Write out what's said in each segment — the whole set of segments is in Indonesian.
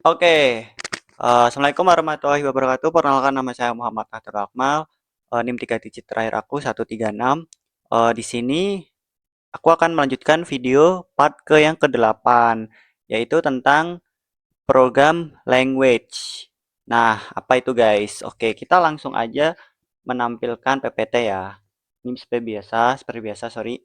Oke, Assalamualaikum warahmatullahi wabarakatuh. Perkenalkan nama saya Muhammad Fathur Akmal. NIM 3 digit terakhir aku 136. Di sini aku akan melanjutkan video part ke yang ke-8, yaitu tentang program language. Nah, apa itu guys? Oke, kita langsung aja menampilkan PPT ya. Ini seperti biasa, sorry.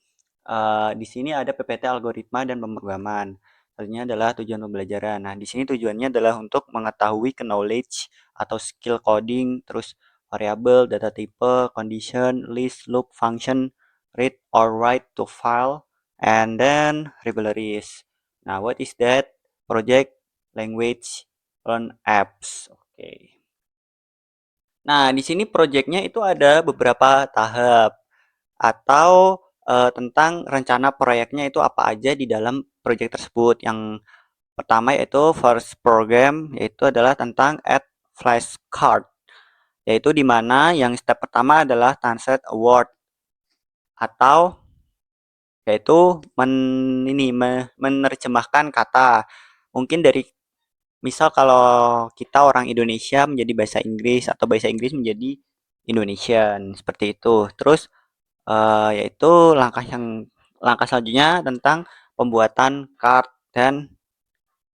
Di sini ada PPT algoritma dan pemrograman. Artinya adalah tujuan pembelajaran. Nah, di sini tujuannya adalah untuk mengetahui knowledge atau skill coding, terus variable, data type, condition, list, loop, function, read or write to file, and then libraries. Nah, what is that? Project, language, learn apps. Oke. Nah, di sini projectnya itu ada beberapa tahap atau tentang rencana proyeknya itu apa aja di dalam proyek tersebut. Yang pertama yaitu first program, yaitu adalah tentang add flashcard, yaitu di mana yang step pertama adalah translate a word atau yaitu menerjemahkan kata. Mungkin dari misal kalau kita orang Indonesia menjadi bahasa Inggris atau bahasa Inggris menjadi Indonesian seperti itu. Terus yaitu langkah selanjutnya tentang pembuatan card dan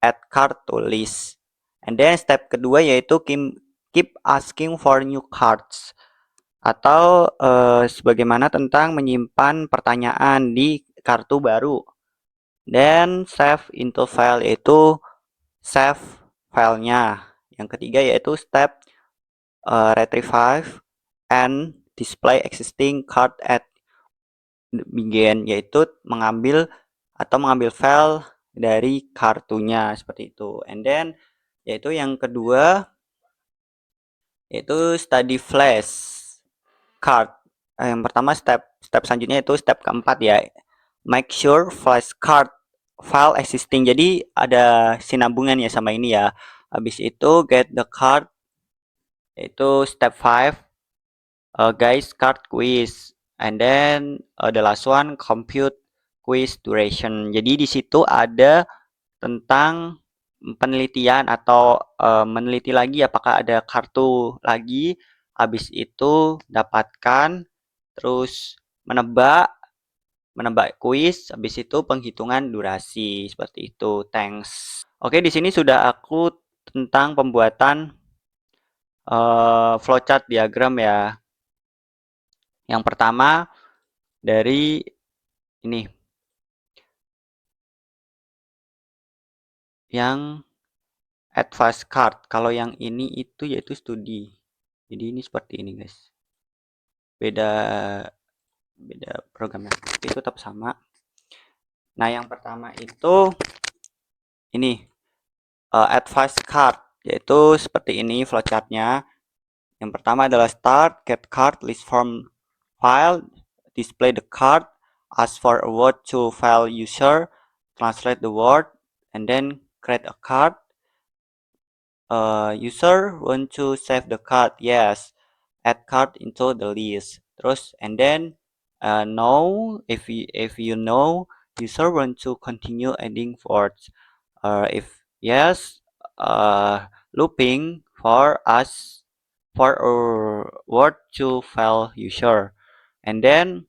add card to list. And then step kedua yaitu keep asking for new cards atau sebagaimana tentang menyimpan pertanyaan di kartu baru. Dan save into file yaitu save filenya. Yang ketiga yaitu step retrieve and display existing card at begin, yaitu mengambil file dari kartunya seperti itu. And then yaitu yang kedua yaitu study flash card. Yang pertama step selanjutnya itu step keempat ya. Make sure flash card file existing. Jadi ada sinambungan ya sama ini ya. Habis itu get the card yaitu step 5 guys card quiz, and then the last one compute quiz duration. Jadi di situ ada tentang penelitian atau meneliti lagi apakah ada kartu lagi. Habis itu dapatkan, terus menebak kuis, habis itu penghitungan durasi seperti itu. Thanks. Oke, di sini sudah aku tentang pembuatan flowchart diagram ya. Yang pertama dari ini yang advice card. Kalau yang ini itu yaitu studi. Jadi ini seperti ini guys. Beda programnya. Tapi itu tetap sama. Nah, yang pertama itu ini advice card, yaitu seperti ini flowchartnya. Yang pertama adalah start, get card, list form file, display the card, ask for a word to file user, translate the word, and then create a card. User want to save the card? Yes. Add card into the list. Terus and then no, if you know, user want to continue adding words. If yes, looping for us for a word to file user. And then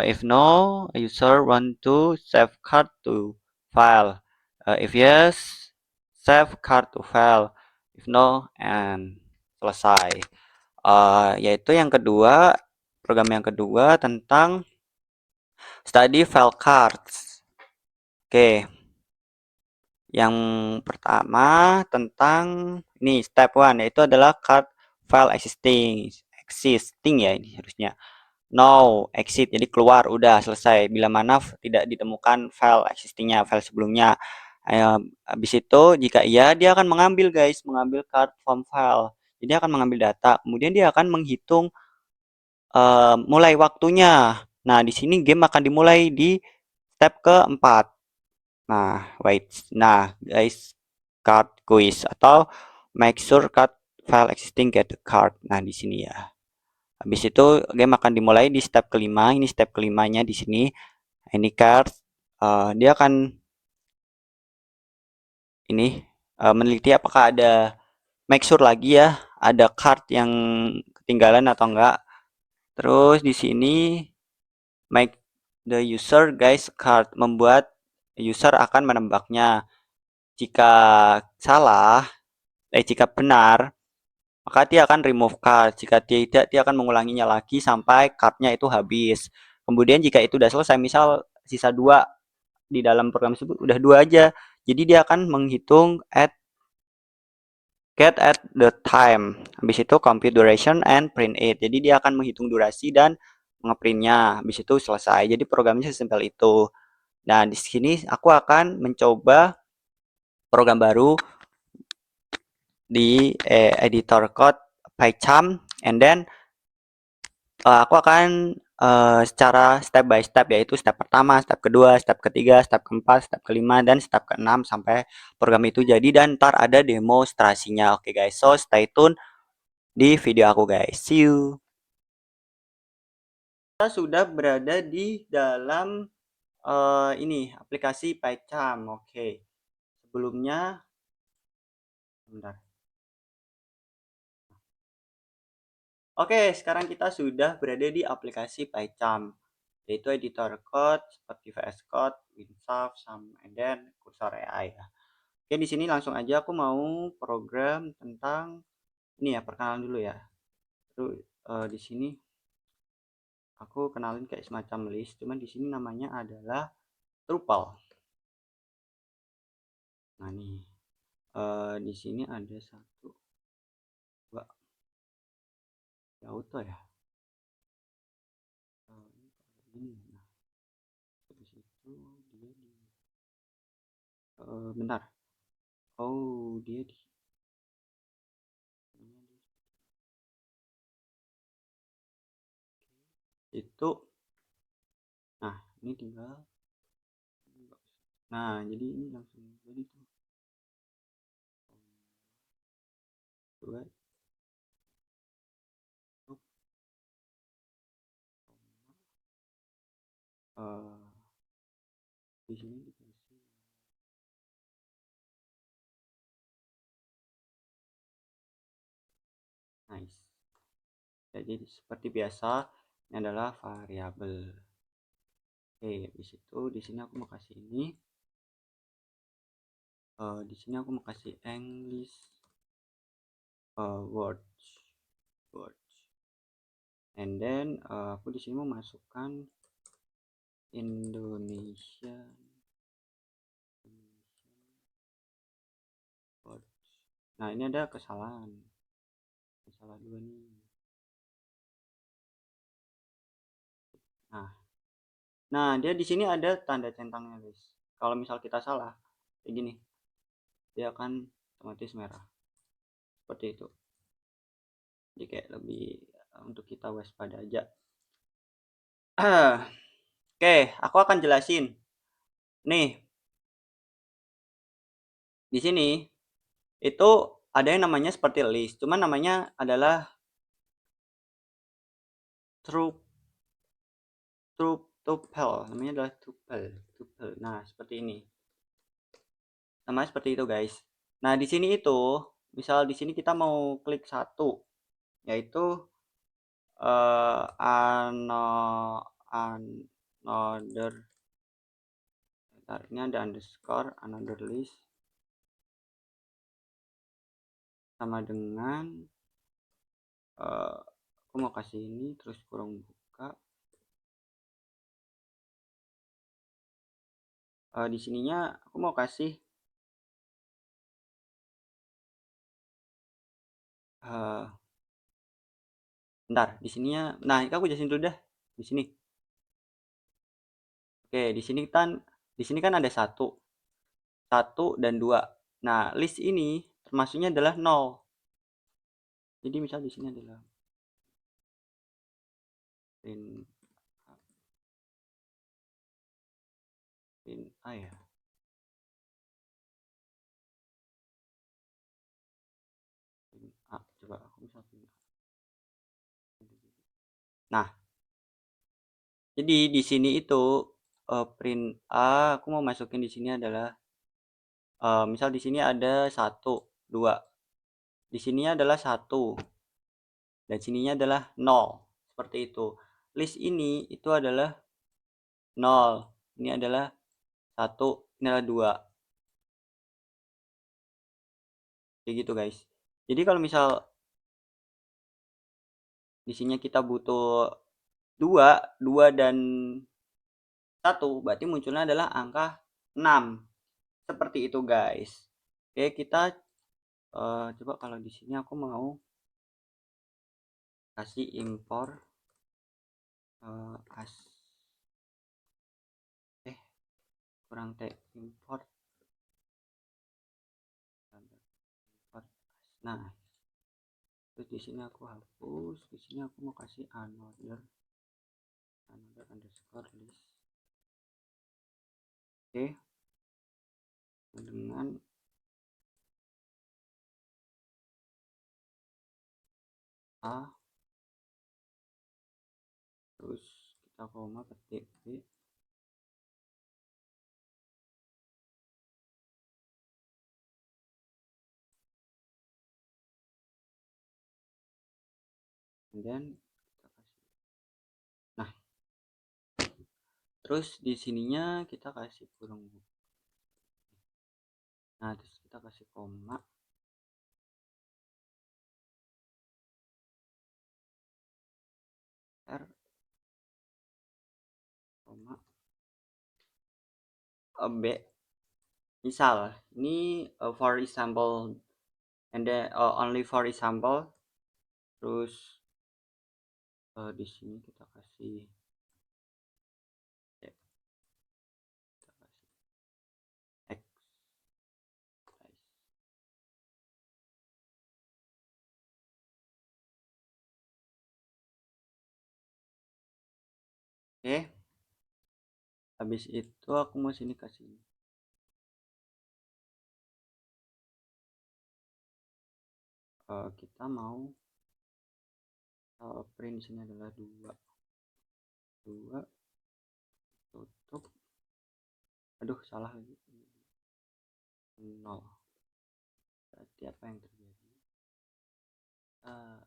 if no, user want to save card to file. If yes, save card to file. If no, and selesai. Yaitu yang kedua, program yang kedua tentang study file cards. Oke. Yang pertama tentang ini step 1 yaitu adalah card file existing ya ini harusnya. No, exit jadi keluar udah selesai. Bila mana tidak ditemukan file existingnya, file sebelumnya. Habis itu jika iya dia akan mengambil card from file. Jadi akan mengambil data. Kemudian dia akan menghitung mulai waktunya. Nah, di sini game akan dimulai di step keempat. Nah, Nah, guys, card quiz atau make sure card file existing get the card. Nah, di sini ya. Habis itu game akan dimulai di step kelima. Ini step kelimanya di sini. Ini card dia akan ini meneliti apakah ada, make sure lagi ya, ada card yang ketinggalan atau enggak. Terus di sini make the user guys card, membuat user akan menebaknya. Jika salah, jika benar, maka dia akan remove card. Jika tidak, dia akan mengulanginya lagi sampai cardnya itu habis. Kemudian jika itu sudah selesai, misal sisa 2 di dalam program tersebut udah 2 aja. Jadi dia akan menghitung get at the time. Habis itu compute duration and print it. Jadi dia akan menghitung durasi dan ngeprintnya. Habis itu selesai. Jadi programnya sesimpel itu. Nah, di sini aku akan mencoba program baru di editor code PyCharm, and then aku akan secara step by step, yaitu step pertama, step kedua, step ketiga, step keempat, step kelima, dan step keenam sampai program itu jadi, dan ntar ada demonstrasinya. Oke guys, so stay tune di video aku guys. See you. Kita sudah berada di dalam ini aplikasi PyCharm. Oke. Sebelumnya, bentar. Oke, sekarang kita sudah berada di aplikasi PyCharm, yaitu editor code seperti VS Code, WinSoft, and then Cursor AI ya. Oke, di sini langsung aja aku mau program tentang ini ya, perkenalan dulu ya. Terus di sini aku kenalin kayak semacam list, cuman di sini namanya adalah Drupal. Nah nih, di sini ada 1, 2, ya auto ya. Ini, nah, terus itu dia di, bentar. Oh, dia di itu. Nah, ini tinggal. Nah, jadi ini langsung jadi tuh. Dua, uh, di sini dikasih nice. Jadi seperti biasa, ini adalah variabel. Oke, di situ di sini aku mau kasih ini. Di sini aku mau kasih English words, and then aku di sini mau masukkan Indonesia words. Nah, ini ada kesalahan dua nih. Nah, dia di sini ada tanda centangnya guys. Kalau misal kita salah kayak gini, dia akan otomatis merah seperti itu. Jadi kayak lebih untuk kita waspada aja. Oke, aku akan jelasin nih. Di sini itu ada yang namanya seperti list, cuman namanya adalah tuple, namanya adalah tuple. Nah, seperti ini. Namanya seperti itu guys. Nah, di sini itu misal di sini kita mau klik satu, yaitu another, ini ada underscore, another list, sama dengan aku mau kasih ini terus kurung buka. Di sininya aku mau kasih bentar, di sininya, nah ini aku jelasin dulu dah di sini. Oke, di sini kan ada satu dan 2. Nah, list ini termasuknya adalah 0. Jadi misal di sini adalah print A ya. Print A. Coba aku misal print A. Nah, jadi di sini itu print A, aku mau masukin di sini adalah Misal di sini ada 1, 2. Di sini adalah 1 dan sininya adalah 0. Seperti itu. List ini itu adalah 0. Ini adalah 1, ini adalah 2. Kayak gitu, guys. Jadi kalau misal di sini kita butuh 2, 2 dan 1, berarti munculnya adalah angka 6. Seperti itu, guys. Oke, kita coba kalau di sini aku mau kasih impor as kurang t import. Nah, terus di sini aku hapus, di sini aku mau kasih another underscore list. Oke, dengan a, terus kita koma ketik b, dan kita kasih. Nah, terus di sininya kita kasih kurung. Nah, terus kita kasih koma. R, koma, B. Misal, ini for example, and then only for example. Terus di sini kita kasih ya, kita kasih X, oke. Habis itu aku mau sini kasih kita mau print di sini adalah 2 tutup, aduh salah lagi, 0. Berarti apa yang terjadi? Nah,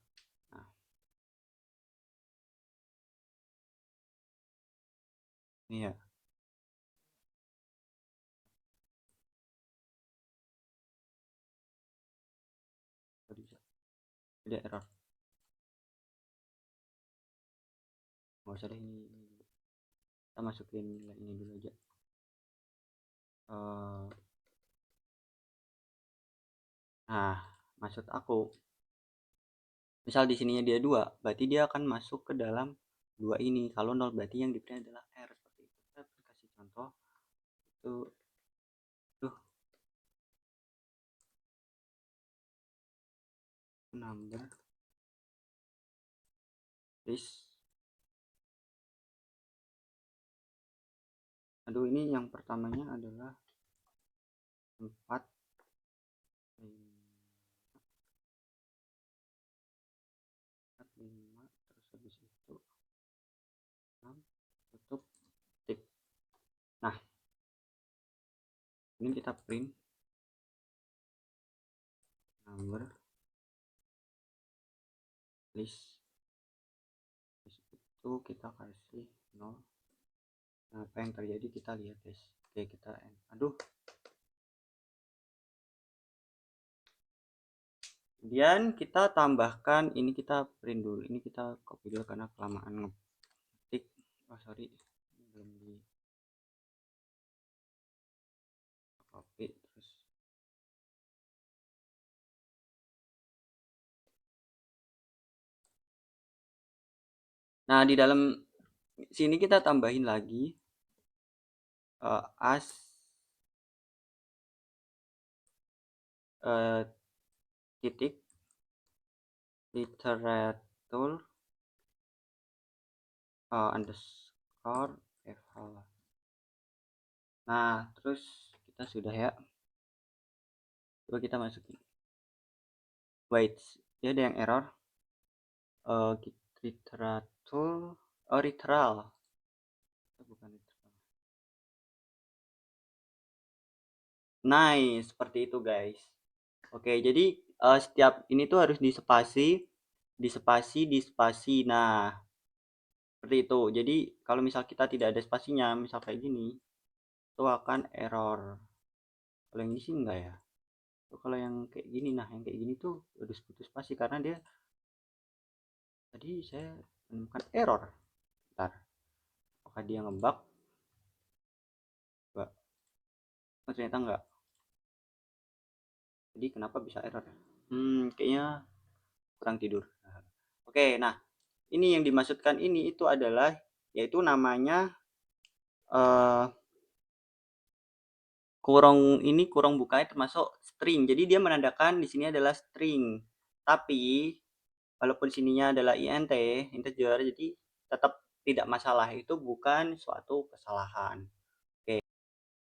ini ya, ada error. Nggak usah deh, ini kita masukin nilai ini dulu aja. Nah, maksud aku, misal di sininya dia 2, berarti dia akan masuk ke dalam 2 ini. Kalau 0 berarti yang di-print adalah R, seperti itu. Kita kasih contoh itu number list. Aduh, ini yang pertamanya adalah 4, 5, terus habis itu 6, tutup, tik. Nah, ini kita print number list itu kita kasih 0. Nah, apa yang terjadi kita lihat, guys. Oke, kita aduh, kemudian kita tambahkan ini, kita print dulu, ini kita copy dulu karena kelamaan ngetik. Sorry, belum di copy. Terus nah, di dalam sini kita tambahin lagi as titik literatur underscore eval. Nah, terus kita sudah ya. Coba kita masukin. Wait, dia ada yang error. Literatur, literal. Bukan literal. Nice, seperti itu guys. Oke, jadi setiap ini tuh harus dispasi, dispasi, dispasi. Nah, seperti itu. Jadi kalau misal kita tidak ada spasinya, misal kayak gini, itu akan error. Kalau yang ini sih enggak ya. Kalau yang kayak gini, nah yang kayak gini tuh harus putus spasi karena dia tadi saya menemukan error. Bentar, apakah dia ngebug? Enggak. Oh, ternyata enggak. Jadi kenapa bisa error ya? Kayaknya kurang tidur. Oke, nah ini yang dimaksudkan ini itu adalah yaitu namanya eh kurung bukanya termasuk string. Jadi dia menandakan di sini adalah string. Tapi walaupun sininya adalah int integer, jadi tetap tidak masalah. Itu bukan suatu kesalahan.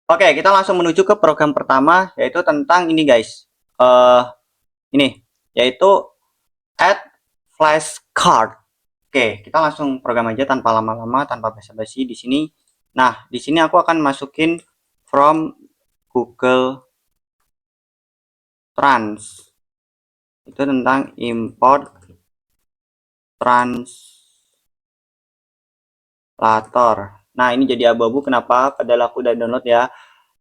Oke, kita langsung menuju ke program pertama yaitu tentang ini guys. Ini yaitu add flashcard. Oke, kita langsung program aja tanpa lama-lama, tanpa basa-basi di sini. Nah, di sini aku akan masukin from Google Trans. Itu tentang import translator. Nah, ini jadi abu-abu kenapa? Padahal aku udah download ya.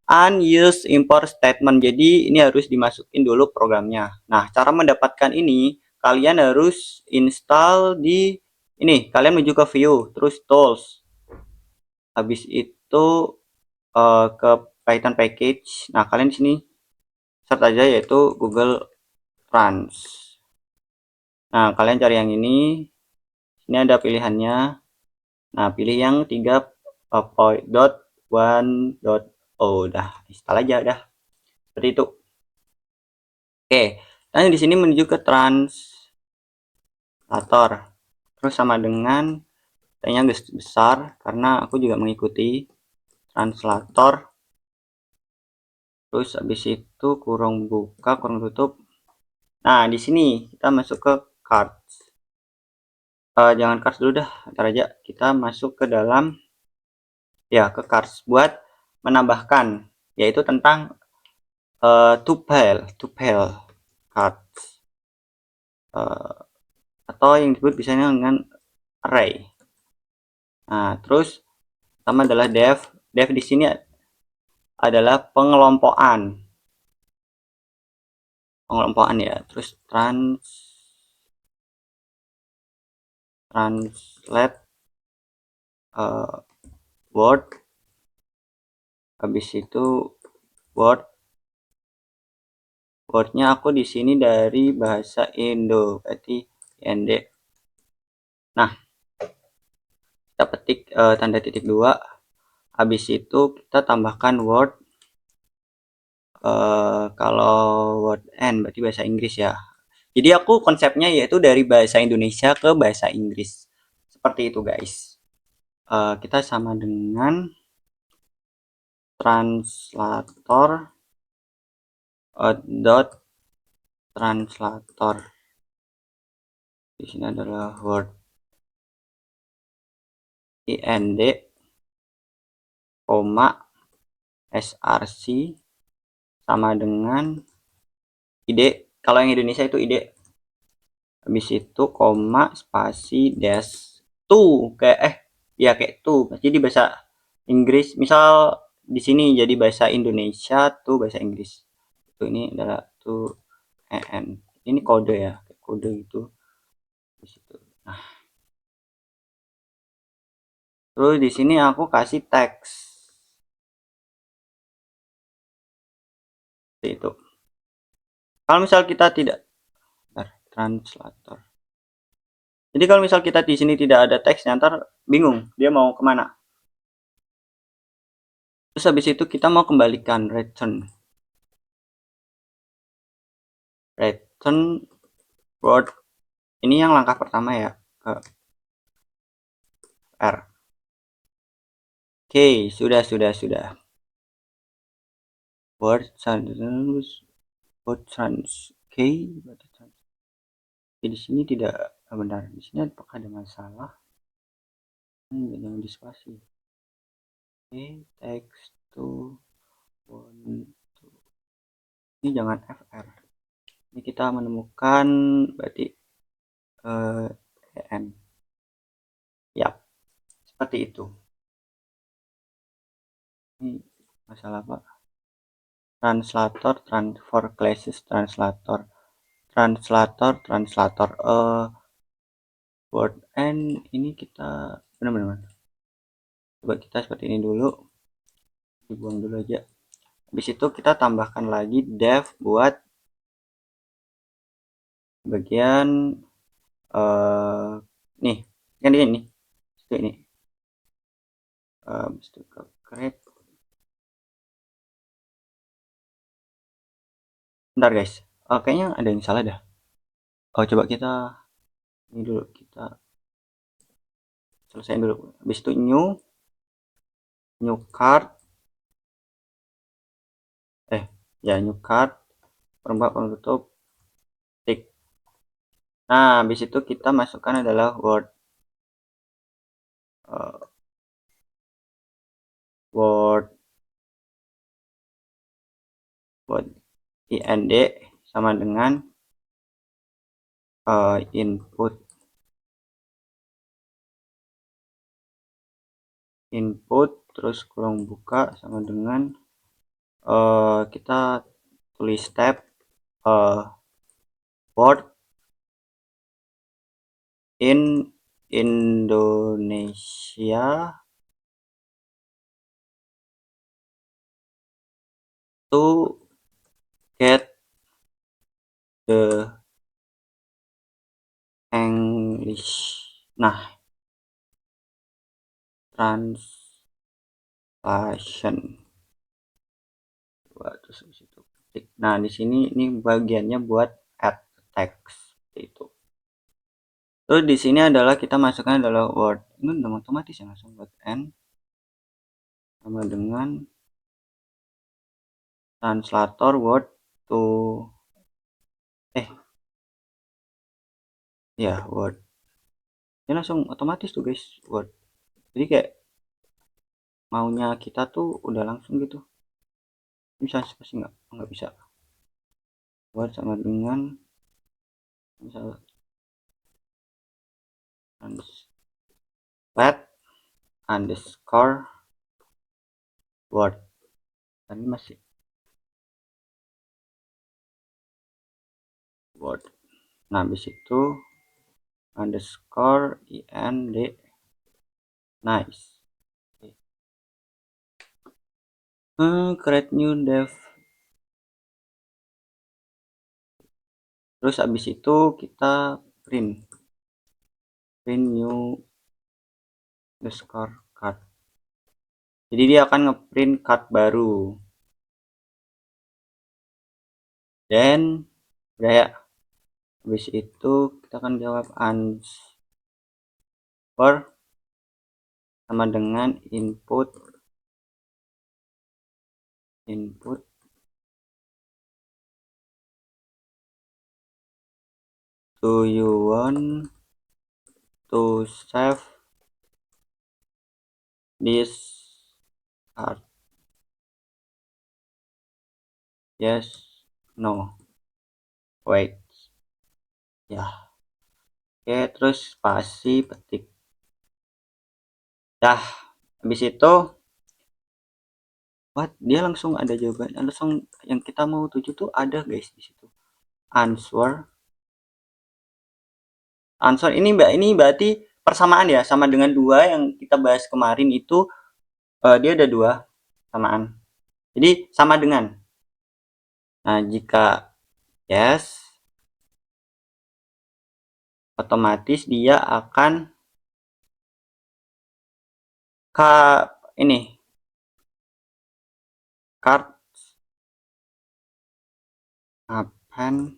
Unused import statement. Jadi ini harus dimasukin dulu programnya. Nah, cara mendapatkan ini kalian harus install di ini. Kalian menuju ke view, terus tools. Habis itu ke Python package. Nah, kalian di sini search aja yaitu Google Trans. Nah, kalian cari yang ini. Ini ada pilihannya. Nah, pilih yang 3.1.0. Udah, install aja udah. Seperti itu. Oke, dan di sini menuju ke translator. Terus sama dengan tanya besar karena aku juga mengikuti translator. Terus habis itu kurung buka, kurung tutup. Nah, di sini kita masuk ke cards. Jangan cards dulu dah, ntar aja kita masuk ke dalam ya ke cards buat menambahkan yaitu tentang tuple cards atau yang disebut biasanya dengan array. Nah, terus pertama adalah dev di sini adalah pengelompokan ya. Terus translate word, habis itu wordnya aku di sini dari bahasa Indo, berarti nd. Nah, kita petik tanda titik 2, habis itu kita tambahkan word. Kalau word n berarti bahasa Inggris ya. Jadi aku konsepnya yaitu dari bahasa Indonesia ke bahasa Inggris, seperti itu guys. Kita sama dengan translator dot translator. Di sini adalah word ind, koma src sama dengan ide. Kalau yang Indonesia itu ide. Habis itu koma spasi dash to kayak ya kayak to. Jadi bahasa Inggris misal di sini jadi bahasa Indonesia tuh bahasa Inggris. Itu ini adalah tuh en. Ini kode ya, kode itu di situ. Nah, terus di sini aku kasih teks. Itu. Kalau misal kita tidak translator. Jadi kalau misal kita di sini tidak ada teksnya, ntar bingung dia mau kemana. Terus habis itu kita mau kembalikan return word. Ini yang langkah pertama ya ke R. Oke, sudah. Word trans. Oke, di sini tidak benar. Di sini apakah ada masalah? Jangan di spasi. Oke, text to one Ini jangan fr. Ini kita menemukan berarti en. Ya, seperti itu. Ini masalah apa? Translator, for classes, translator. Word and ini kita benar-benar. Coba kita seperti ini dulu. Dibuang dulu aja. Habis itu kita tambahkan lagi dev buat bagian nih kan ini itu ini habis itu create. Bentar guys, kayaknya ada yang salah dah. Coba kita ini dulu, kita selesaiin dulu. Habis itu new card, new card, perempat penutup tick. Nah, habis itu kita masukkan adalah word word ind sama dengan input terus kurung buka sama dengan kita tulis tab word in Indonesia to get the English. Nah, translation. Terus itu. Nah, di sini ini bagiannya buat add text itu. Terus di sini adalah kita masukkan adalah word. Ini udah otomatis ya, langsung buat n sama dengan translator word to word. Ini langsung otomatis tuh guys, word. Jadi kayak maunya kita tuh udah langsung gitu. Bisa pasti nggak bisa. Word sama dengan misalnya translate underscore word. Dan ini masih word. Nah, habis itu underscore ind nice. Create new dev. Terus habis itu kita print new underscore card. Jadi dia akan ngeprint card baru. Dan udah ya. Habis itu kita akan jawab answer sama dengan input do you want to save this card? Yes, no, wait. Ya, oke, terus spasi petik. Dah, habis itu dia langsung ada jawaban, langsung yang kita mau tuju tuh ada guys di situ. Answer ini berarti persamaan ya, sama dengan 2 yang kita bahas kemarin itu. Dia ada 2 samaan. Jadi sama dengan. Nah, jika yes, otomatis dia akan ini card append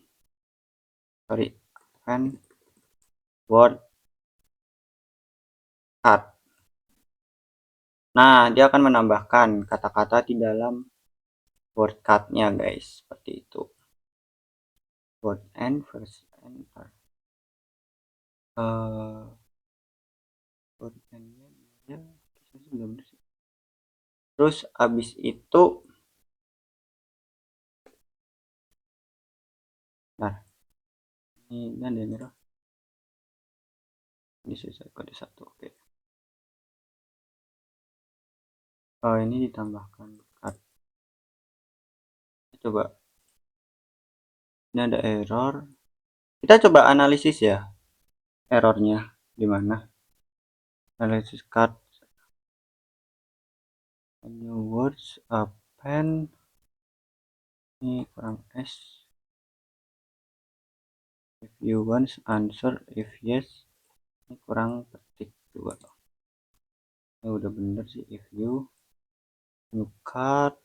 word card. Nah, dia akan menambahkan kata-kata di dalam word card-nya guys, seperti itu. Word and first enter. Word and-nya ya, terus abis itu Nah, ini ada error. Ini selesai kode 1. Oke. Oh, ini ditambahkan card. Coba. Ini ada error. Kita coba analisis ya. Errornya di mana? Analisis card. New words append. Ini kurang S. If you want answer, if yes. Ini kurang ketik 2. Ini udah bener sih. If you new card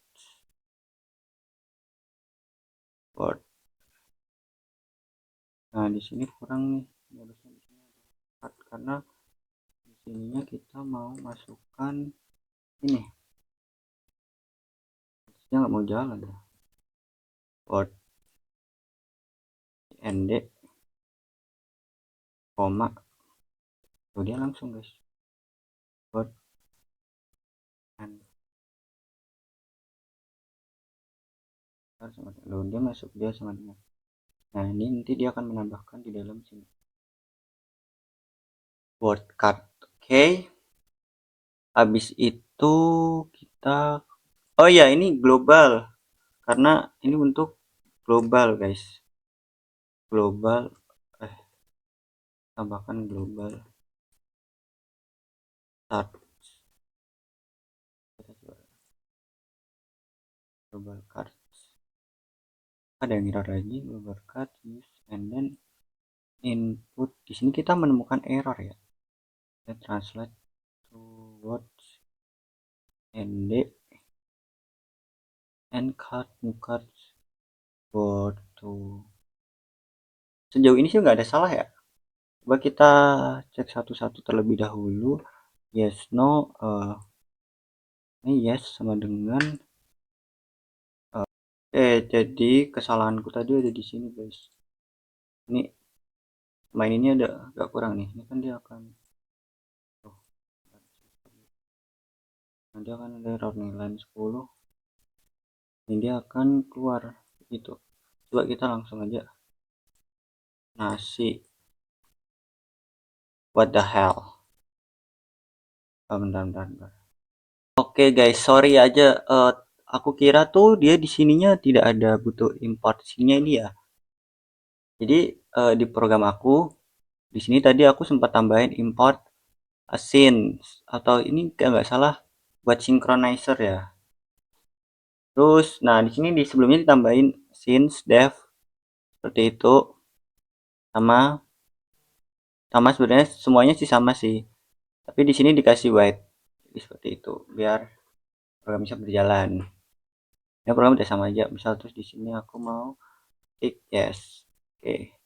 word. Nah, di sini kurang nih. Harusnya di sini ada card karena di sininya kita mau masukkan ini. Harusnya nggak mau jalan ya. Word nd koma. Tuh dia langsung guys. Word and sama loh, dia masuk dia sama dengan. Nah, ini nanti dia akan menambahkan di dalam sini. Word card. Oke. Habis itu kita oh ya, ini global. Karena ini untuk global, guys. Global tambahkan global start. Kita coba global card. Ada yang error lagi, global card use and then input. Di sini kita menemukan error ya. Kita translate to words nd and card new cards word to. Sejauh ini sih nggak ada salah ya. Coba kita cek satu-satu terlebih dahulu. Yes, no. Ini yes sama dengan jadi kesalahanku tadi ada di sini guys. Ini main ini ada agak kurang nih. Ini kan dia akan nanti akan ada error nih line 10. Ini dia akan keluar gitu. Coba kita langsung aja nasi. What the hell? Oh, bentar. Oke guys, sorry aja. Aku kira tuh dia di sininya tidak ada butuh import sininya ini ya. Jadi di program aku di sini tadi aku sempat tambahin import scenes atau ini kayak nggak salah buat synchronizer ya. Terus, nah di sini di sebelumnya ditambahin scenes dev seperti itu sama sama sebenarnya semuanya sih sama sih. Tapi di sini dikasih white jadi seperti itu biar program bisa berjalan. Ya program udah sama aja. Misal terus di sini aku mau klik yes. Oke.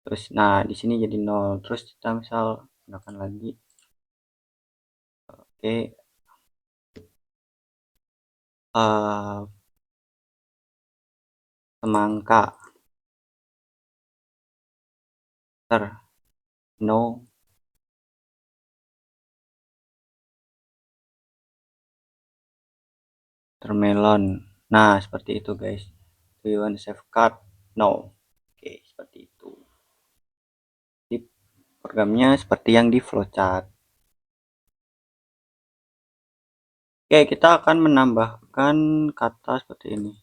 Terus nah di sini jadi 0. Terus kita misal gunakan lagi. Oke. Semangka. No termelon. Nah, seperti itu guys. Do you want save card? No. Oke, seperti itu. Jadi programnya seperti yang di flowchart. Oke, kita akan menambahkan kata seperti ini.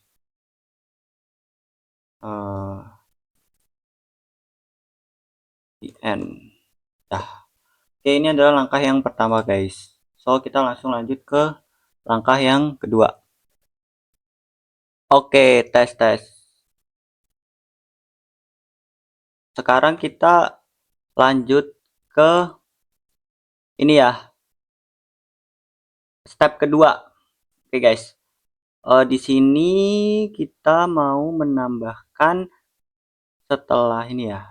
The end. Dah. Oke, ini adalah langkah yang pertama guys. So, kita langsung lanjut ke langkah yang kedua. Oke, tes. Sekarang kita lanjut ke ini ya. Step kedua. Oke guys. Di sini kita mau menambahkan setelah ini ya.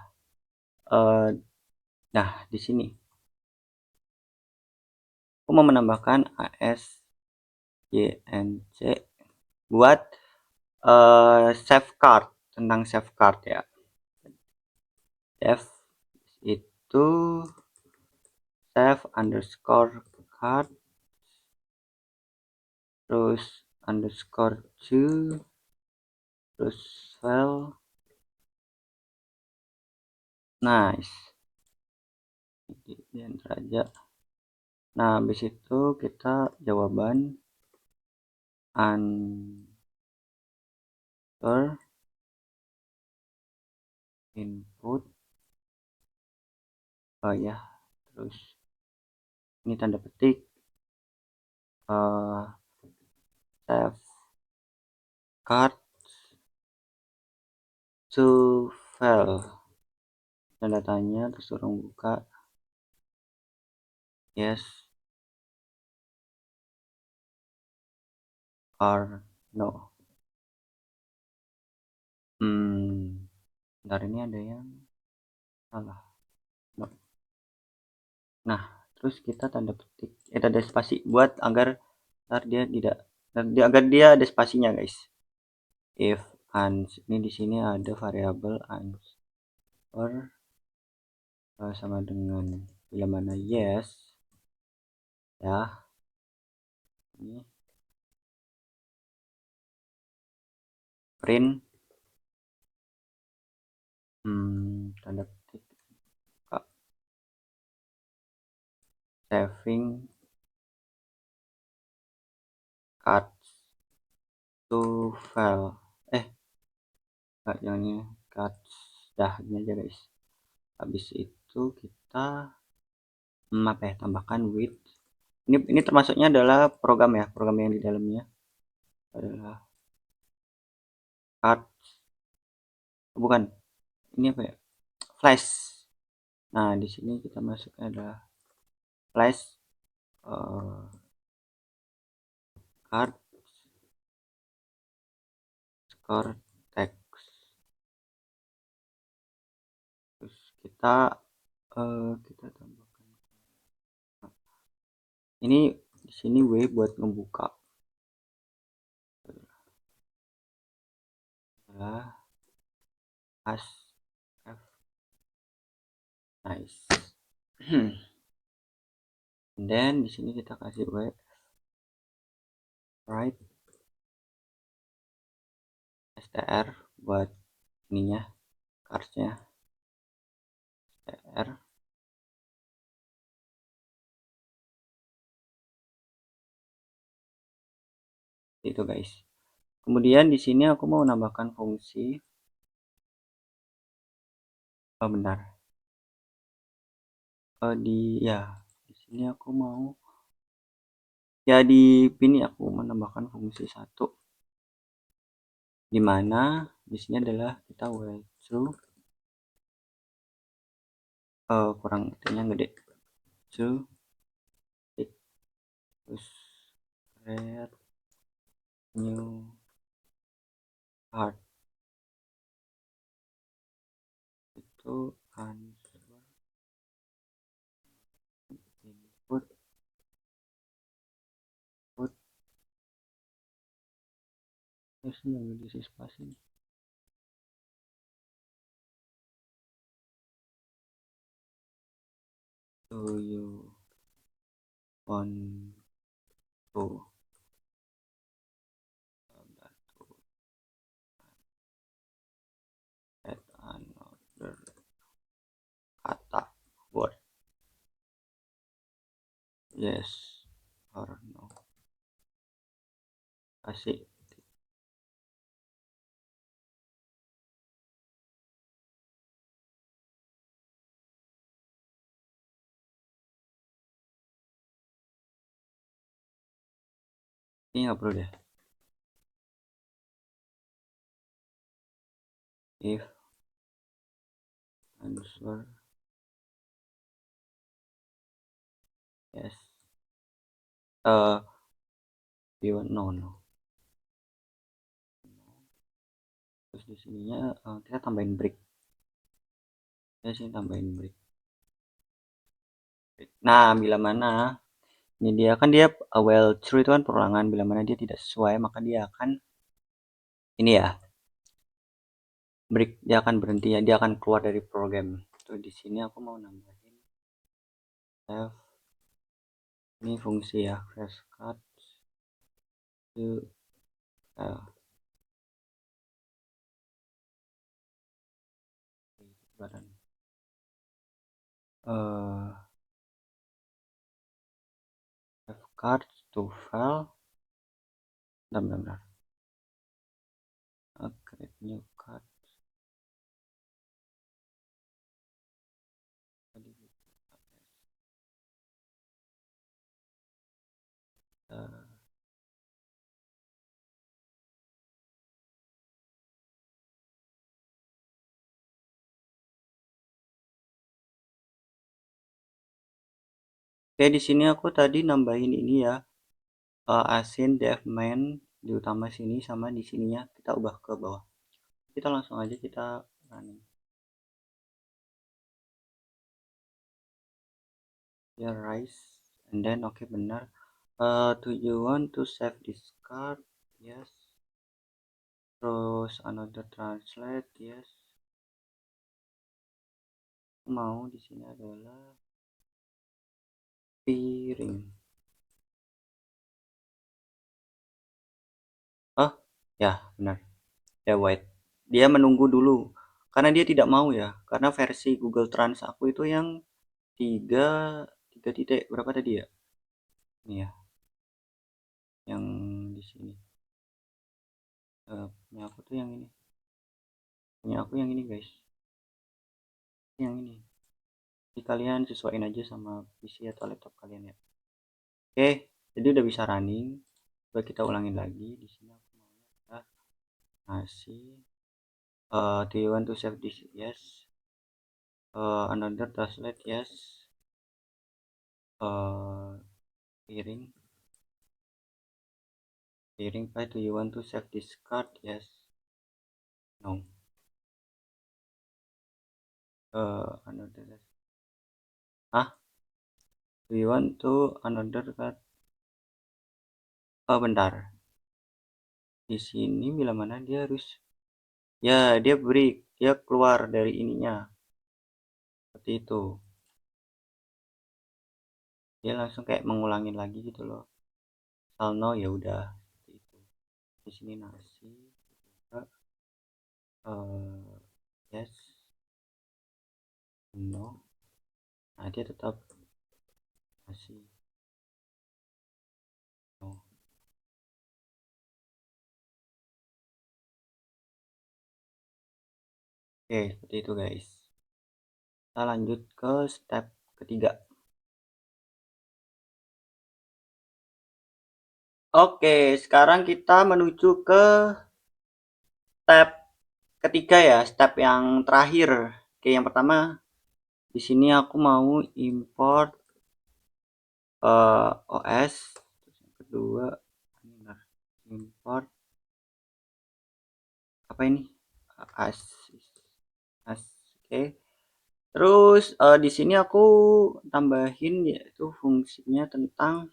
Nah, di sini aku mau menambahkan ASYNC buat save card, tentang save card ya. Def itu save underscore card terus underscore to terus file nice di enter aja. Nah habis itu kita jawaban answer input ya terus ini tanda petik save card to file tanda tanya terus orang buka yes or no. Bentar ini ada yang salah. No. Nah terus kita tanda petik ada spasi buat agar dia tidak agar dia ada spasinya guys. If ans ini di sini ada variabel answer sama dengan bila mana yes ya ini print tanda petik saving cards to file enggak jangan cards dah ini aja guys. Habis itu kita tambahkan with ini termasuknya adalah program ya, program yang di dalamnya adalah cards bukan ini apa ya, flash. Nah di sini kita masuknya adalah flash card score text terus kita tambahkan ini di sini W buat ngebuka adalah as f nice. Dan di sini kita kasih W right str buat ininya cardsnya str itu guys. Kemudian di sini aku mau nambahkan fungsi benar di sini aku mau ya di sini aku menambahkan fungsi satu dimana di sini adalah kita while true kurang itunya gede true terus create new card itu answer input terus yang diisi spasi do you want to add another kata word yes or no kasih ini nggak perlu deh if answer yes you want no terus di sininya kita tambahin break saya sih tambahin break. Nah bila mana ini dia kan dia while true itu kan perulangan bila mana dia tidak sesuai maka dia akan ini ya break dia akan berhenti ya dia akan keluar dari program. Tuh di sini aku mau nambahin save ini fungsi ya crash card to uh, badan have cards to file. Bentar, create new card. uh, Oke, di sini aku tadi nambahin ini ya, asin dev main di utama sini sama di sininya kita ubah ke bawah. Kita langsung aja kita running. Ya, rise and then oke, benar. Do you want to save this card? Yes. Terus another translate, yes. Mau di sini adalah piring. Oh, ya benar. Ya, wait. Dia menunggu dulu karena dia tidak mau ya, karena versi Google Trans aku itu yang tiga tiga titik berapa tadi ya? Ini ya, yang di sini. Punya aku tuh yang ini. Punya aku yang ini guys. Yang ini. Jadi kalian sesuaiin aja sama PC atau laptop kalian ya. Oke, jadi udah bisa running. Coba kita ulangin lagi. Di sini aku mau ngasih. Do you want to save this? Yes. Another translate, yes. Piring. Piring. Do you want to save this card? Yes. No. Another. Do you want to another card? Oh, bentar. Di sini bila mana dia harus, ya dia break, dia keluar dari ininya seperti itu. Dia langsung kayak mengulangin lagi gitu loh. Salno ya udah seperti itu. Di sini nasi. Yes. No. Nah, dia tetap nasi. No. Oke, seperti itu guys. Kita lanjut ke step ketiga. Oke, sekarang kita menuju ke step ketiga ya, step yang terakhir. Oke, yang pertama di sini aku mau import OS. Terus yang kedua import apa ini? As. Oke. Terus di sini aku tambahin yaitu fungsinya tentang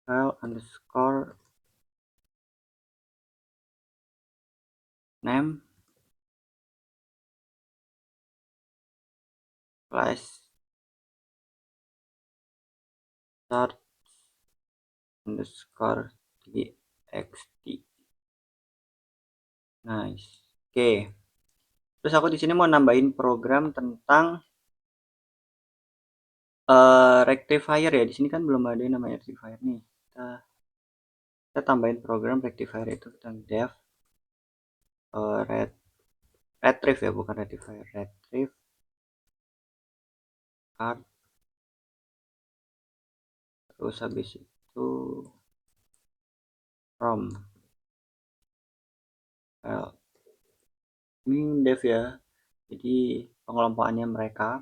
file underscore name slash start underscore txt. Nice. Oke. Terus aku di sini mau nambahin program tentang rectifier ya. Di sini kan belum ada yang namanya rectifier nih. Kita tambahin program rectifier itu tentang dev retrieve ya, bukan rectifier, retrieve card. Terus habis itu from file. Ini dev ya, jadi pengelompokannya mereka.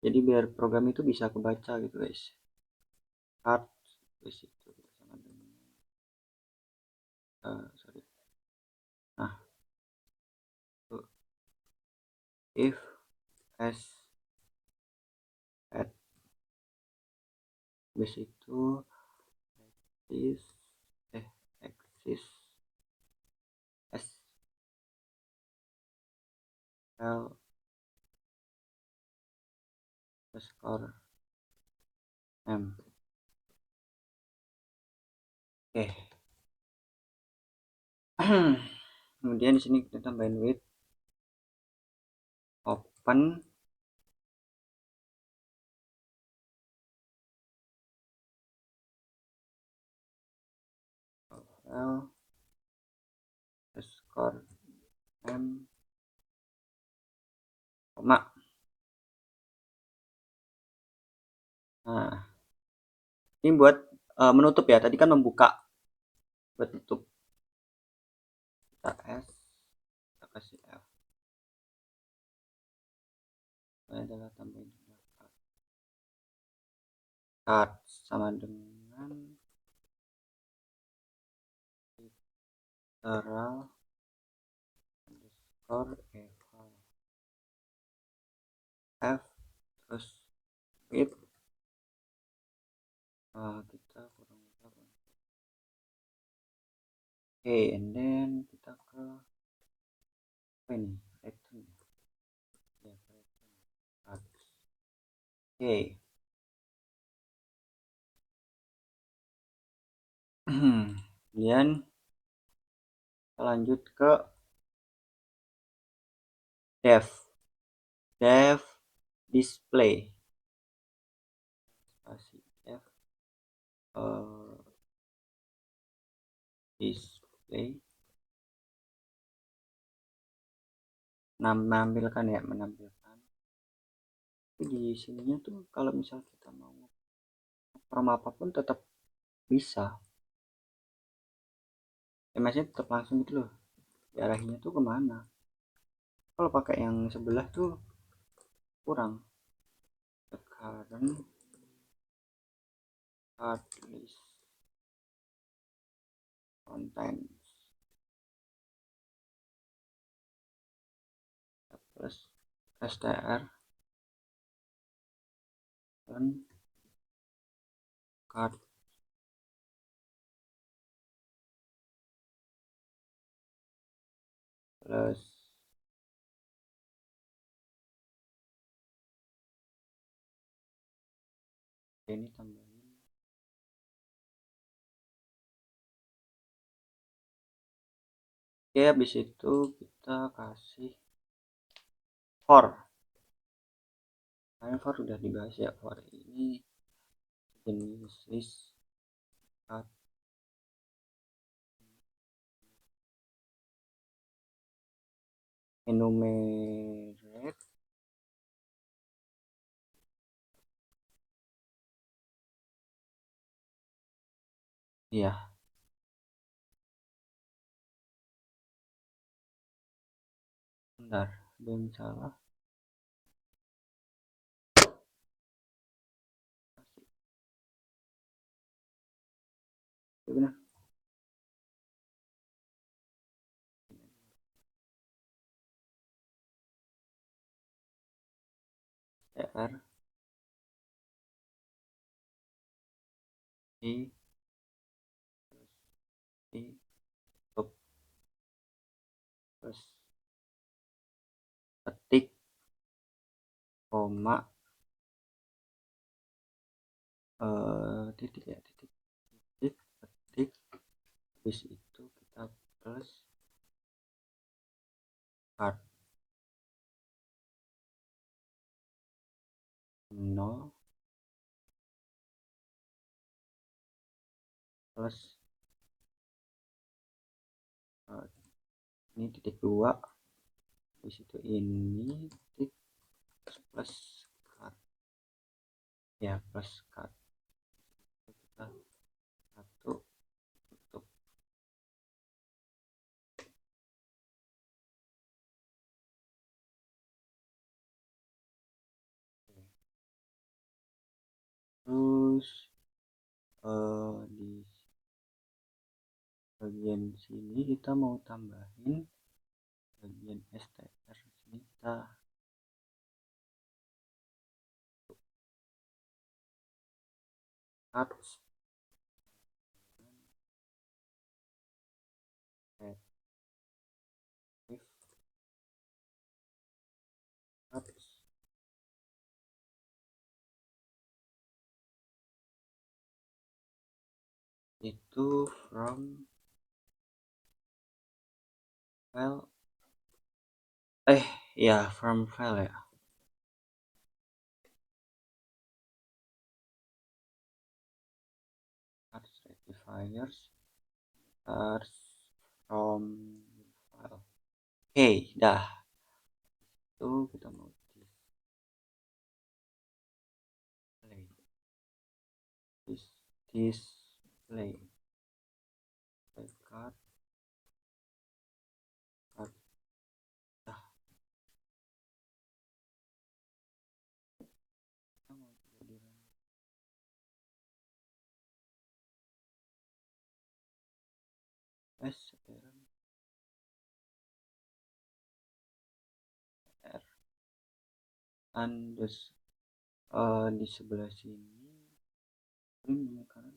Jadi biar program itu bisa kebaca gitu guys. Card habis itu sama dengan sorry. Nah, if s at habis itu is exist s l underscore m. Oke. Kemudian di sini kita tambahin width, open, L, underscore M, koma. Nah, ini buat menutup ya. Tadi kan membuka, buat tutup. Kita S, kita kasih F. Ini adalah tambahin cut sama dengan literal underscore eval F, terus width kita kurang berapa? Oke, and then kita ke apa ini? Return ya, return. Oke. Kemudian kita lanjut ke dev display, dev display, menampilkan ya, menampilkan. Tapi di sininya tuh kalau misal kita mau program apapun tetap bisa ya, masih tetap langsung gitu loh, diarahinnya tuh kemana. Kalau pakai yang sebelah tuh kurang. Sekarang hard list content plus str dan card plus ini tambahin. Oke, habis itu kita kasih for. Karena for udah dibahas ya, for ini jenis list card enumerate ya. Bentar, ada yang salah. Ya, benar. R I I stop terus ketik koma titik ya, titik titik ketik, habis itu kita plus card 0 plus ini titik 2, habis itu ini titik plus card ya, plus card kita satu tutup. Terus di bagian sini kita mau tambahin bagian str, sini kita add itu from file, ya from file ya. Start rectifiers, start from file. Oke, dah. Itu kita mau display. Display. Cut, cut, dah. Kita mau jadi S, R, unders, di sebelah sini ini kanan.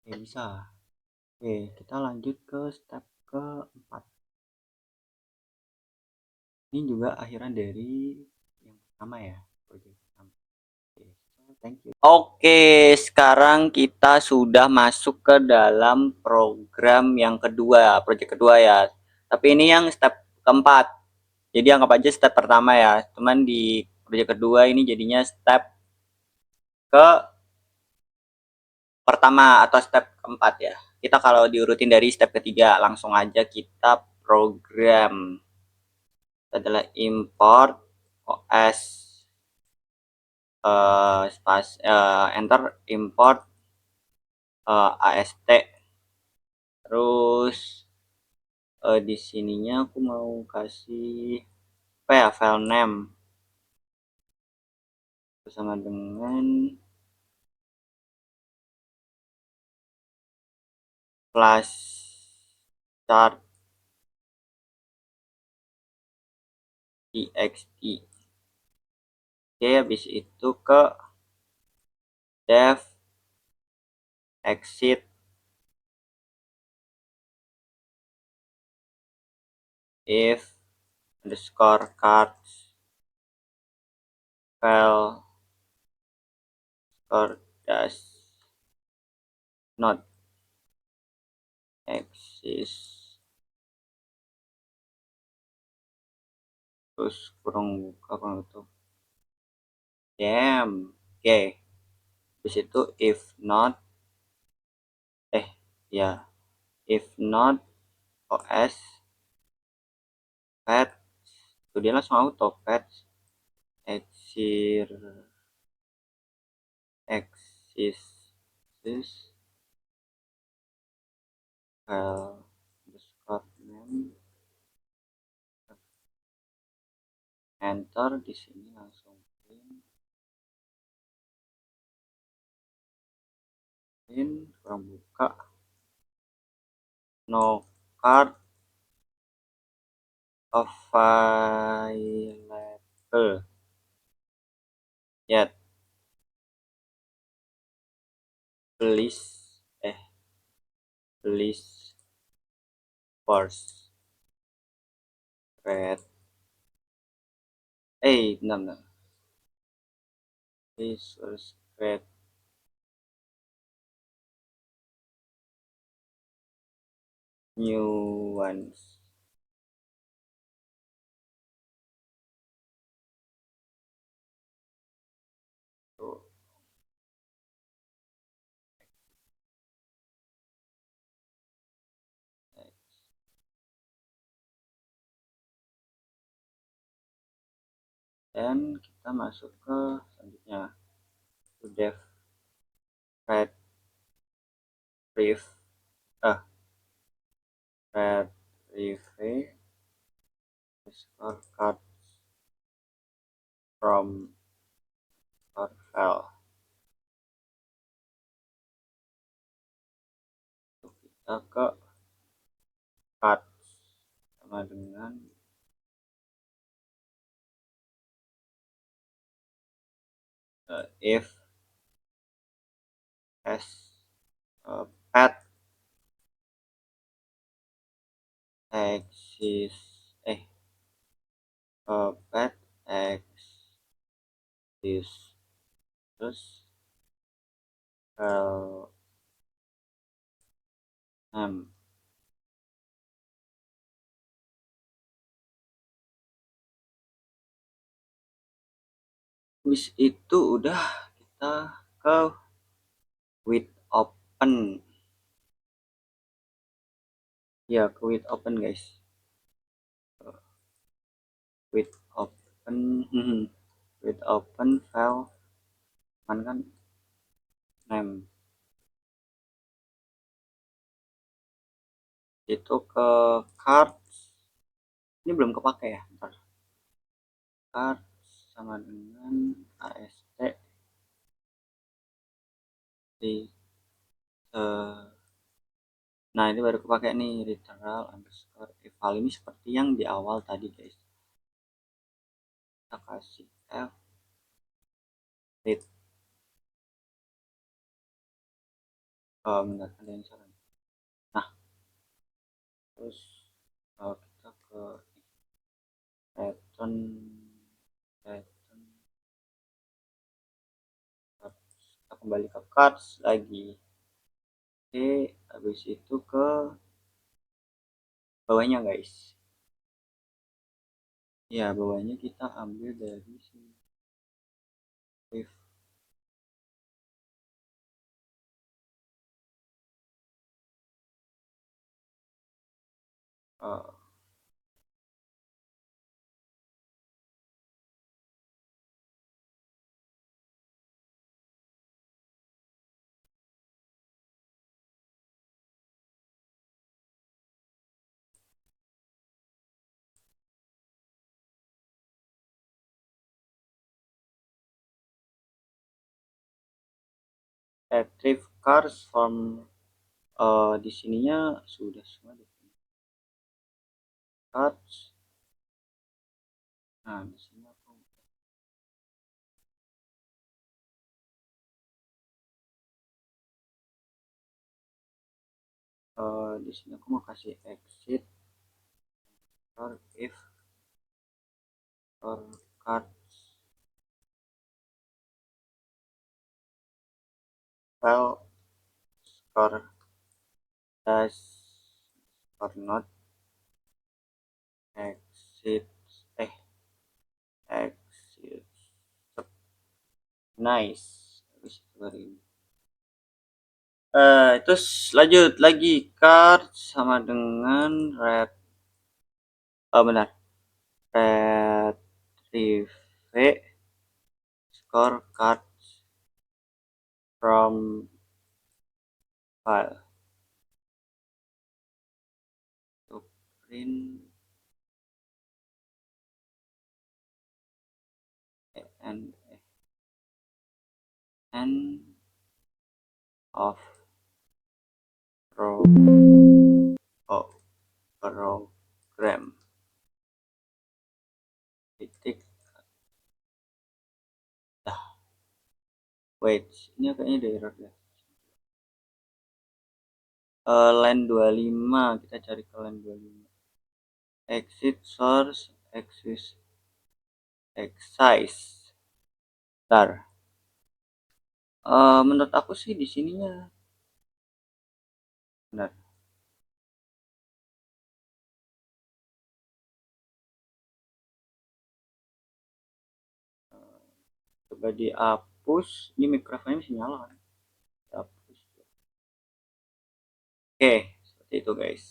Oke, bisa. Oke, kita lanjut ke step keempat. Ini juga akhiran dari yang pertama ya, project pertama. Oke, so thank you. Oke, sekarang kita sudah masuk ke dalam program yang kedua, project kedua ya. Tapi ini yang step keempat. Jadi anggap aja step pertama ya. Cuman di project kedua ini jadinya step ke pertama atau step keempat ya. Kita kalau diurutin dari step ketiga, langsung aja kita program. Adalah import OS, enter import AST, terus di sininya aku mau kasih apa ya, file name bersama dengan flash chart txt. Oke, habis itu ke dev exit if underscore cards file or does not exist, terus kurang buka kurang tutup oke. Habis itu if not ya if not os patch itu dia langsung auto patch exir exists file underscore name, enter. Di sini langsung kurang buka, no card available yet, please please first create bentar, please first create new ones. Tuh. Dan kita masuk ke selanjutnya, to dev red brief red brief card from our file. Kita ke card sama dengan if as pet exists pet exists terus file name. Wis itu udah kita ke with open ya, ke with open guys, with open with open file kan name itu ke cards. Ini belum kepake ya, ntar cards sama dengan ast di nah ini baru kepake nih, literal underscore eval. Ini seperti yang di awal tadi guys, kita kasih f read bentar, ada yang salah. Nah terus kita ke pattern kita kembali ke cards lagi. Oke, habis itu ke bawahnya guys, ya bawahnya kita ambil dari sini if retrieve cards from di sininya sudah semua di cards. Nah di sini aku di sini aku mau kasih exit or if or cards file score dash or not exit exit nice. Habis itu baru ini terus lanjut lagi cards sama dengan red benar retrieve score cards from file to print and end of program titik. Dah, wait, ini kayaknya ada error ya. Line 25, kita cari ke line 25. Exit source exist excise. Bentar. Menurut aku sih di sininya benar. Coba dihapus. Ini mikrofonnya masih nyala kan? Dihapus. Oke, seperti itu guys.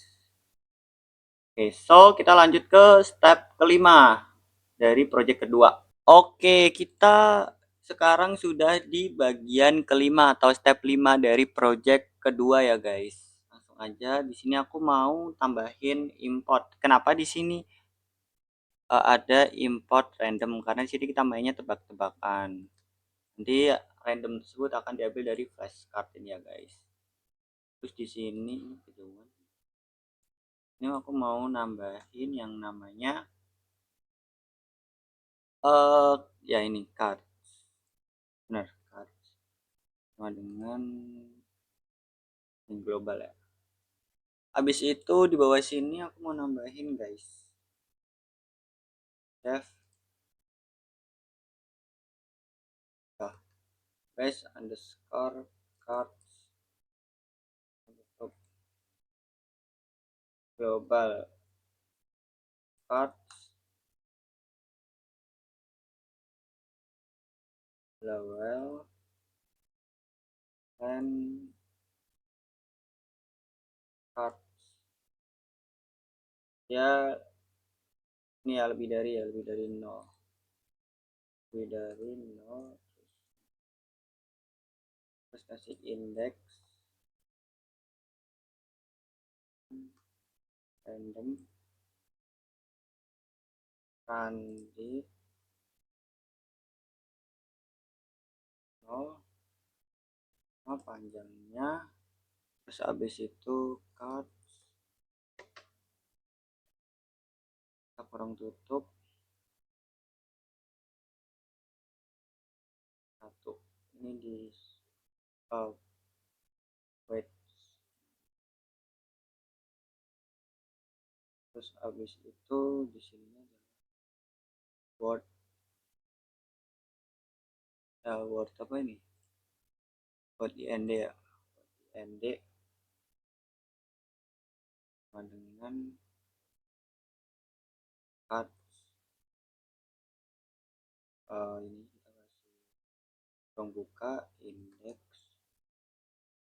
Oke, so kita lanjut ke step kelima dari project kedua. Oke, kita sekarang sudah di bagian kelima atau step 5 dari project kedua ya guys. Langsung aja, di sini aku mau tambahin import. Kenapa di sini ada import random? Karena di sini kita mainnya tebak-tebakan. Nanti random tersebut akan diambil dari flashcard ini ya guys. Terus di sini ini Ini aku mau nambahin yang namanya ya ini card, benar card sama dengan yang global ya. Habis itu di bawah sini aku mau nambahin guys, dev base underscore cards untuk global cards level and cards ya. Ini ya lebih dari nol, lebih dari nol, terus kasih indeks random random nol, panjangnya, terus habis itu cut, kita kurang tutup satu, ini di wait, terus habis itu di sini word word apa ini, word ind ya, ind sama dengan cut, ini kita kasih ruang buka indeks,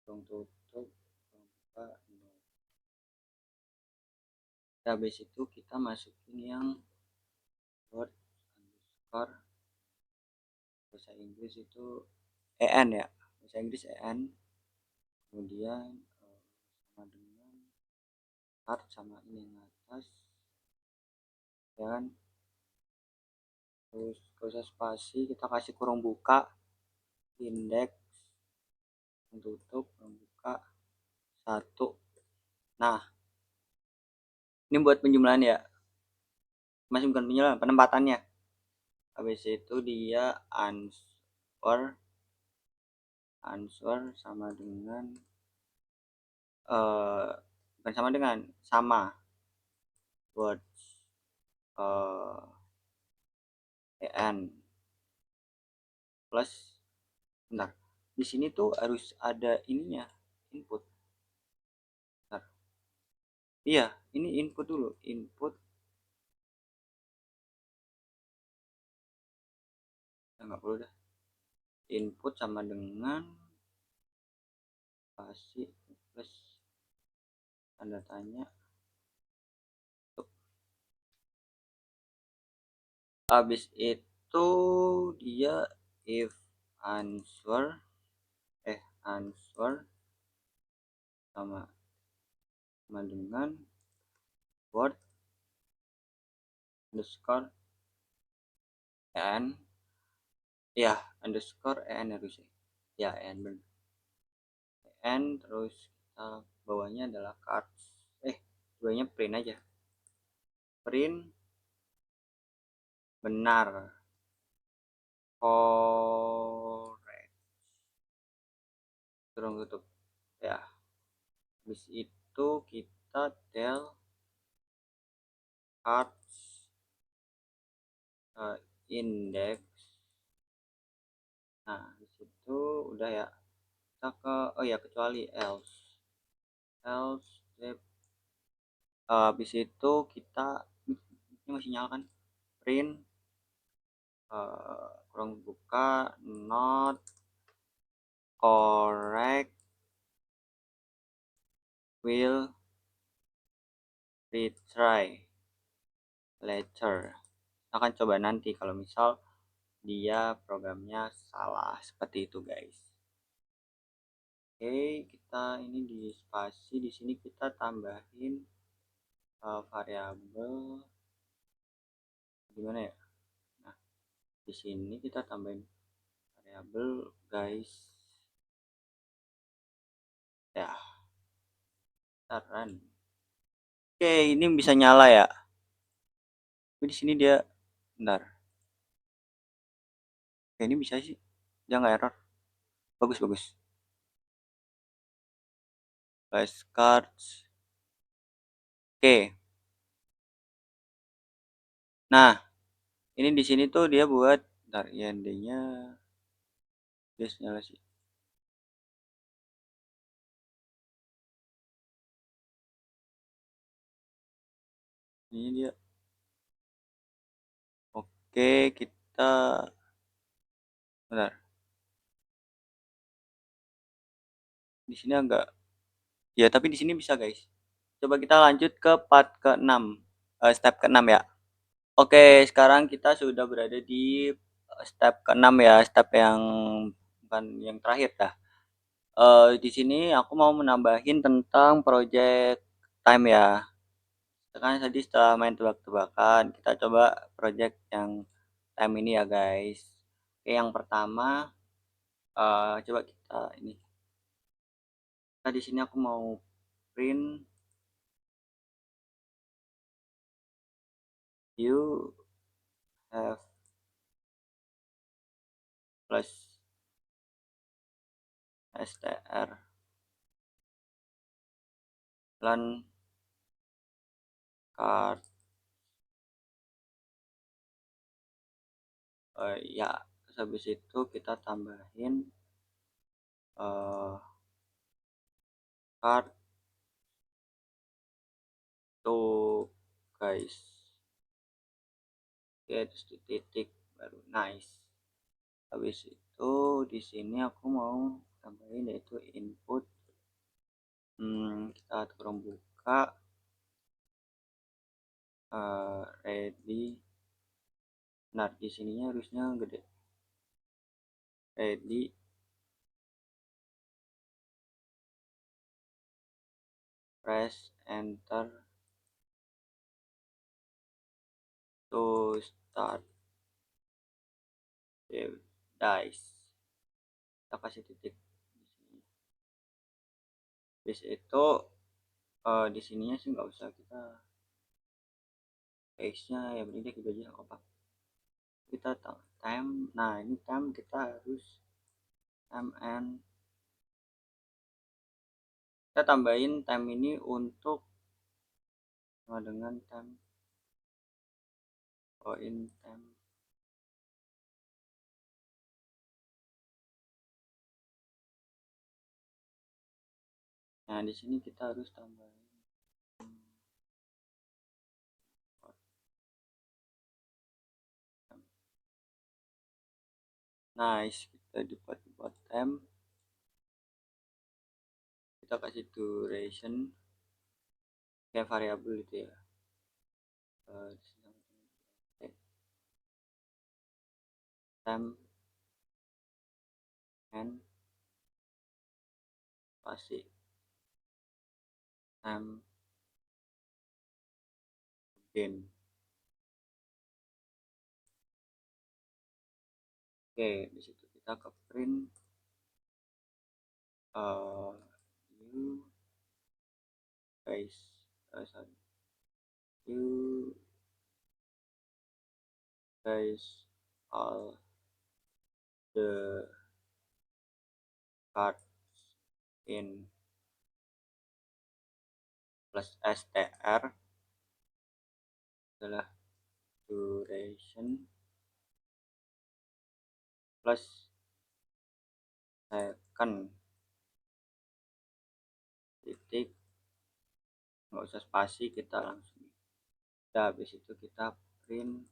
ruang tutup, ruang buka nol. Habis itu kita masukin yang word underscore bahasa Inggris itu en ya, bahasa Inggris en, kemudian sama dengan start sama ini yang atas dan terus proses spasi kita kasih kurung buka indeks tutup kurung buka satu. Nah ini buat penjumlahan ya, masih bukan penjumlahan, penempatannya. Habis itu dia answer sama dengan bukan sama dengan, sama words en plus, bentar, di sini tuh harus ada ininya, input, bentar, iya ini input dulu, input nggak perlu dah, input sama dengan spasi plus tanda tanya. Habis itu dia if answer sama dengan word underscore en ya, underscore en harusnya ya, en bener en, terus kita bawahnya adalah cards, bawahnya print aja, print benar correct, terus tutup ya. Habis itu kita del cards index. Nah disitu udah ya, kita ke ya kecuali else habis itu kita ini masih nyala kan, print kurang buka not correct will retry later. Akan coba nanti kalau misal dia programnya salah, seperti itu guys. Oke, kita ini di spasi di sini kita tambahin variabel gimana ya. Nah, di sini kita tambahin variabel guys. Ya, kita run. Oke, ini bisa nyala ya. Tapi di sini dia, bentar. Oke, ini bisa sih. Dia nggak error. Bagus bagus. Flashcards. Oke. Nah, ini di sini tuh dia buat, bentar, IND-nya dia nyala sih. Ini dia. Oke, kita, bentar. Di sini agak, ya tapi di sini bisa guys. Coba kita lanjut ke part ke-6. Step ke-6 ya. Oke, sekarang kita sudah berada di step ke-6 ya, step yang bukan yang terakhir dah. Di sini aku mau menambahin tentang project time ya. Kan tadi setelah main tebak-tebakan, kita coba project yang time ini ya guys. Oke, yang pertama coba kita ini. Nah, di sini aku mau print you have plus str lan card ya. Terus habis itu kita tambahin card tuh guys. Oke, terus di titik baru nice. Habis itu di sini aku mau tambahin yaitu input. Kita turun buka ready. Nah, di sininya harusnya gede. Ready press enter to start save dice. Kita kasih titik di sini. Habis itu di sininya sih nggak usah kita case-nya ya, berarti kita aja apa kita time. Nah, ini time kita harus mn, kita tambahin time ini untuk dengan time in time. Nah, di sini kita harus tambahin nice. Kita buat time, kita kasih duration kayak variabel itu ya. Time and pasti time again. Oke, di situ kita ke print you guys, sorry, you guys all the cards in plus str adalah duration plus second titik, nggak usah spasi, kita langsung. Nah, habis itu kita print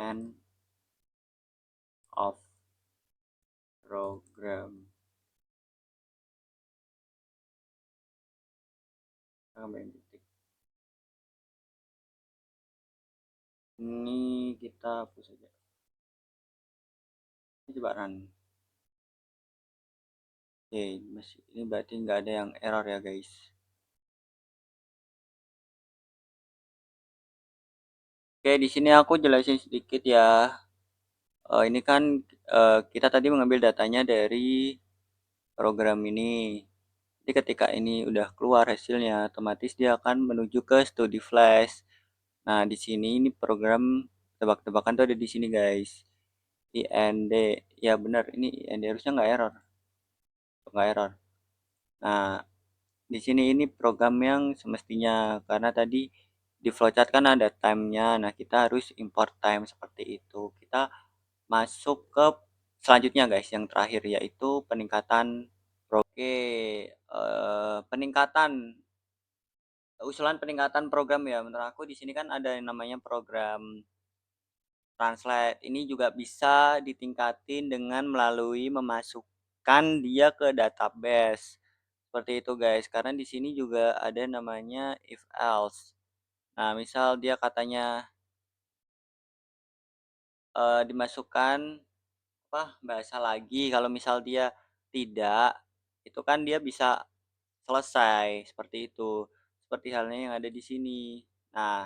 end of program. Tambahin titik. Ini kita hapus saja. Ini coba run. Oke, masih ini berarti nggak ada yang error ya guys. Oke, di sini aku jelasin sedikit ya. Ini kan kita tadi mengambil datanya dari program ini, Jadi ketika ini udah keluar hasilnya, otomatis dia akan menuju ke studi flash. Nah, di sini ini program tebak-tebakan tuh ada di sini, guys. IND. Ya benar, ini IND harusnya nggak error. Nah, di sini ini program yang semestinya karena tadi di flowchart kan ada time-nya. Nah, kita harus import time seperti itu. Kita masuk ke selanjutnya, guys, yang terakhir yaitu peningkatan. Oke, peningkatan usulan peningkatan program ya. Menurut aku di sini kan ada yang namanya program translate. Ini juga bisa ditingkatin dengan melalui memasukkan dia ke database. Seperti itu, guys. Karena di sini juga ada namanya if else. Nah, misal dia katanya dimasukkan bahasa lagi. Kalau misal dia tidak, itu kan dia bisa selesai seperti itu. Seperti halnya yang ada di sini. Nah,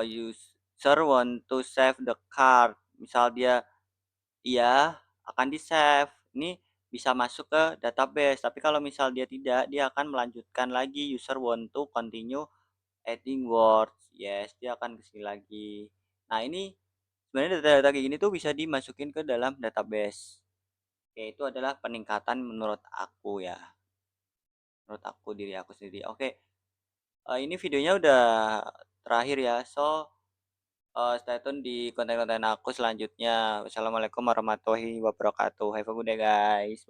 user want to save the card. Misal dia iya, akan di-save. Ini bisa masuk ke database, tapi kalau misal dia tidak, dia akan melanjutkan lagi user want to continue adding words. Yes, dia akan ke sini lagi. Nah, ini sebenarnya data-data kayak gini tuh bisa dimasukin ke dalam database. Oke, itu adalah peningkatan menurut aku ya. Menurut aku, diri aku sendiri. Oke, ini videonya udah terakhir ya. So, stay tune di konten-konten aku selanjutnya. Wassalamualaikum warahmatullahi wabarakatuh. Have a good day, guys.